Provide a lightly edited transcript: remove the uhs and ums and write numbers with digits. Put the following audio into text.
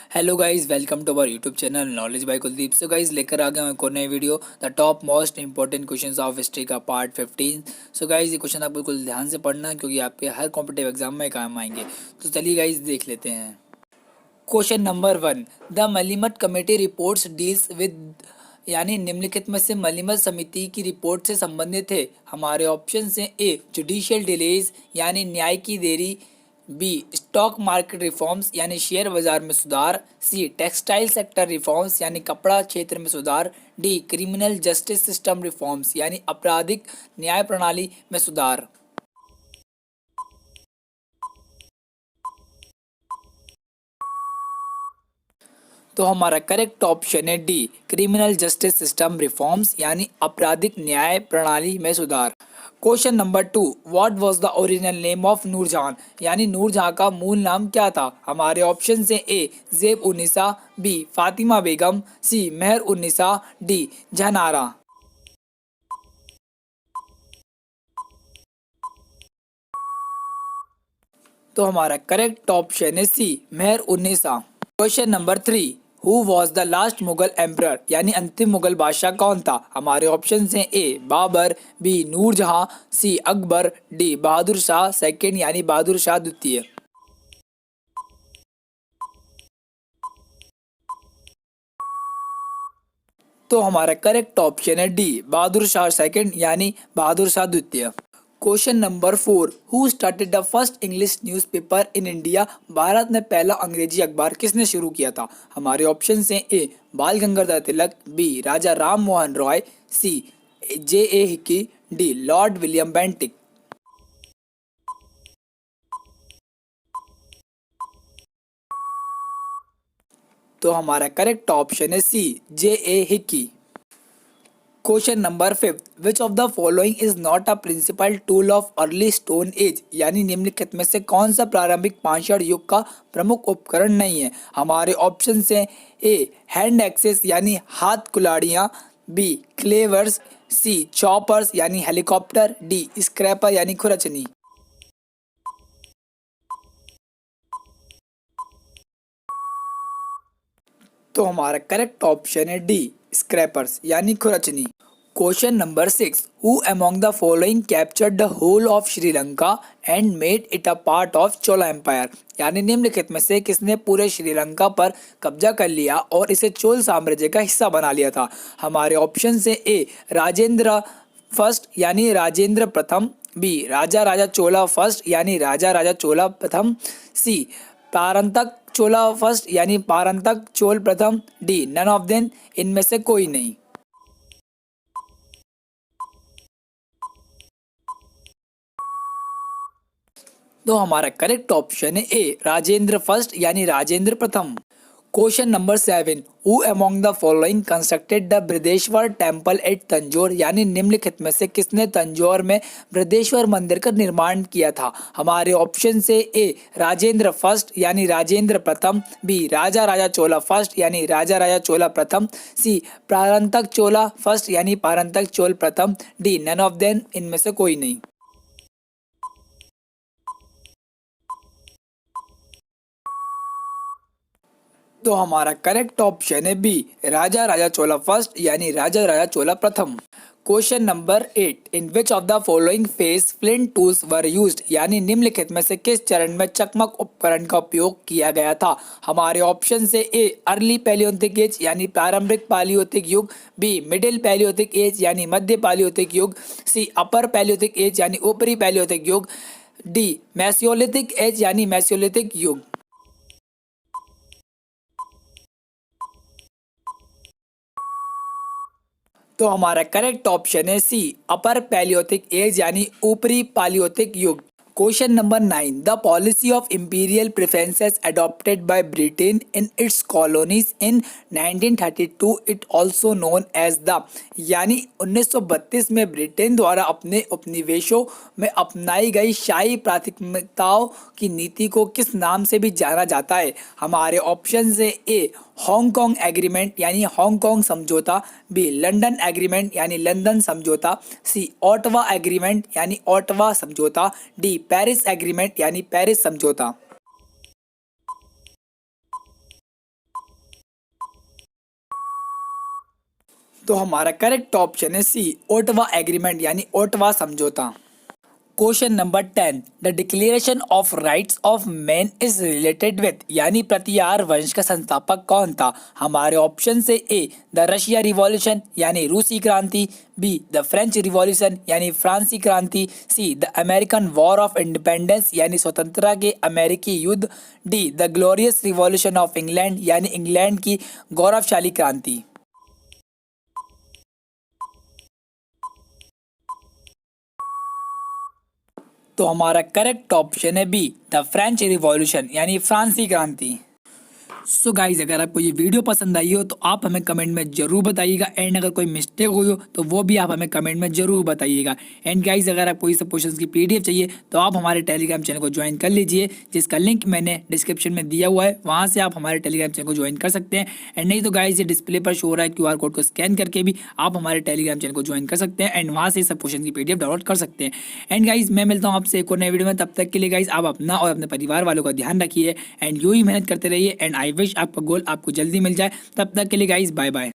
Hello guys, welcome to our YouTube channel knowledge by Kuldeep. So guys, लेकर आ गए हैं एक और नई video, the top most important questions of history का पार्ट 15। सो गाइस, ये क्वेश्चन आप बिल्कुल ध्यान से पढ़ना क्योंकि आपके हर कॉम्पिटिटिव एग्जाम में काम आएंगे। तो चलिए गाइस, देख लेते हैं। Question number 1, the Malimath committee reports deals with, यानी निम्नलिखित में से मलीमत समिति की रिपोर्ट से संबंधित है। हमारे ऑप्शन हैं ए जुडिशियल डिलेज यानी न्याय की देरी, बी स्टॉक मार्केट रिफॉर्म्स यानी शेयर बाजार में सुधार, सी टेक्सटाइल सेक्टर रिफॉर्म्स यानी कपड़ा क्षेत्र में सुधार, D criminal justice system reforms यानी आपराधिक न्याय प्रणाली में सुधार। तो हमारा करेक्ट ऑप्शन है D criminal justice system reforms यानी आपराधिक न्याय प्रणाली में सुधार। Question number 2, what was the original name of Nurjahan, यानी नूरजहां का मूल नाम क्या था। हमारे ऑप्शन है ए जेब उन्निसा, बी फातिमा बेगम, सी मेहर उन्निसा, डी जहनारा। तो हमारा करेक्ट ऑप्शन है सी मेहर उन्निसा। Question number 3, who was the last Mughal emperor, यानी अंतिम मुगल बादशाह कौन था। हमारे ऑप्शन हैं ए बाबर, बी नूरजहां, सी अकबर, डी बहादुर शाह सेकेंड यानी बहादुर शाह द्वितीय। तो हमारा करेक्ट ऑप्शन है डी बहादुर शाह सेकेंड यानी बहादुर शाह द्वितीय। Question number 4, who started the first English newspaper in India, Bharat में पहला अंग्रेजी अखबार किसने शुरू किया था। हमारे ऑप्शन हैं A Bal Gangadhar Tilak, B Raja Ram Mohan Roy, C J A Hicky, D Lord William Bentinck. तो हमारा करेक्ट ऑप्शन है C J A Hicky. Question number 5, which of the following is not a principal tool of early stone age, यानी निम्नलिखित में से कौन सा प्रारंभिक पाषाण युग का प्रमुख उपकरण नहीं है। हमारे ऑप्शन हैं ए हैंड एक्सेस यानी हाथ कुल्हाड़ियाँ, बी क्लेवर्स, सी चॉपर्स यानी हेलीकॉप्टर, डी स्क्रैपर यानी खुरचनी। तो हमारा करेक्ट ऑप्शन है डी स्क्रैपर्स यानी खुरचनी। Question number 6, who among the following captured the whole of Sri Lanka and made it a part of Chola empire, यानी निम्नलिखित में से किसने पूरे श्रीलंका पर कब्जा कर लिया और इसे चोल साम्राज्य का हिस्सा बना लिया था। हमारे ऑप्शन से ए राजेंद्र फर्स्ट यानी राजेंद्र प्रथम, बी राजा राजा चोला फर्स्ट यानी राजा राजा चोला प्रथम, सी पारंतक चोला फर्स्ट यानी पारंतक चोल प्रथम, डी नन ऑफ देम इनमें से कोई नहीं। तो हमारा करेक्ट ऑप्शन है ए राजेंद्र फर्स्ट यानी राजेंद्र प्रथम। Question number 7, who among the following constructed the Brihadeshwara temple at Tanjore, यानी निम्नलिखित में से किसने तंजौर में बृहदेश्वर मंदिर का निर्माण किया था। हमारे ऑप्शन से ए राजेंद्र फर्स्ट यानी राजेंद्र प्रथम, बी राजा राजा चोला फर्स्ट यानी राजा राजा चोला प्रथम, सी पारंतक चोला फर्स्ट यानी पारंतक चोल प्रथम, डी नन ऑफ देम इनमें से कोई नहीं। तो हमारा करेक्ट ऑप्शन है बी राजा राजा चोला फर्स्ट यानी राजा राजा चोला प्रथम। Question number 8, in which of the following phase flint tools were used, यानी निम्नलिखित में से किस चरण में चकमक उपकरण का उपयोग किया गया था। हमारे ऑप्शन से ए अर्ली पैलियोलिथिक एज यानी प्रारंभिक पैलियोलिथिक युग, बी मिडिल पैलियोलिथिक एज यानी मध्य पैलियोलिथिक युग, सी अपर पैलियोलिथिक एज यानी ऊपरी पैलियोलिथिक युग, डी मेसोलिथिक एज यानी मेसोलिथिक युग। तो हमारा करेक्ट ऑप्शन है सी अपर पैलियोथिक एज यानी ऊपरी पैलियोथिक युग। Question number 9, the policy of imperial preferences adopted by Britain in its colonies इन 1932 it also known as the, यानी 1932 में ब्रिटेन द्वारा अपने उपनिवेशों में अपनाई गई शाही प्राथमिकताओं की नीति को किस नाम से भी जाना जाता है। हमारे ऑप्शन से ए हांगकांग एग्रीमेंट यानी हांगकांग समझौता, बी लंदन एग्रीमेंट यानी लंदन समझौता, सी ओटावा एग्रीमेंट यानी ओटावा समझौता, डी पेरिस एग्रीमेंट यानी पेरिस समझौता। तो हमारा करेक्ट ऑप्शन है सी, ओटावा एग्रीमेंट यानी ओटावा समझौता। Question number 10, the declaration of rights of man is related with यानी प्रतिहार वंश का संस्थापक कौन था? हमारे ऑप्शन से ए द रशिया रिवॉल्यूशन यानी रूसी क्रांति, बी द फ्रेंच रिवॉल्यूशन यानी फ्रांसी क्रांति, see the American war of independence यानी स्वतंत्रता के अमेरिकी युद्ध, D the glorious revolution of England यानी इंग्लैंड की गौरवशाली क्रांति। तो हमारा करेक्ट ऑप्शन है बी द फ्रेंच रिवॉल्यूशन यानी फ्रांसी क्रांति। सो गाइज, अगर आपको ये वीडियो पसंद आई हो तो आप हमें कमेंट में जरूर बताइएगा, एंड अगर कोई मिस्टेक हुई हो तो वो भी आप हमें कमेंट में जरूर बताइएगा। एंड गाइज, अगर आपको ये सब क्वेश्चंस की पीडीएफ चाहिए तो आप हमारे टेलीग्राम चैनल को ज्वाइन कर लीजिए, जिसका लिंक मैंने डिस्क्रिप्शन में दिया हुआ है, वहाँ से आप हमारे टेलीग्राम चैनल को ज्वाइन कर सकते हैं। एंड नहीं तो गाइज, ये डिस्प्ले पर शो हो रहा है QR कोड को स्कैन करके भी आप हमारे टेलीग्राम चैनल को ज्वाइन कर सकते हैं, एंड वहाँ से सब क्वेश्चन की पीडीएफ डाउनलोड कर सकते हैं। एंड गाइज, मैं मिलता हूँ आपसे एक और नए वीडियो में, तब तक के लिए गाइज आप अपना और अपने परिवार वालों का ध्यान रखिए, एंड यूँ ही मेहनत करते रहिए, एंड आई विश आपका गोल आपको जल्दी मिल जाए। तब तक के लिए गाइज बाय बाय।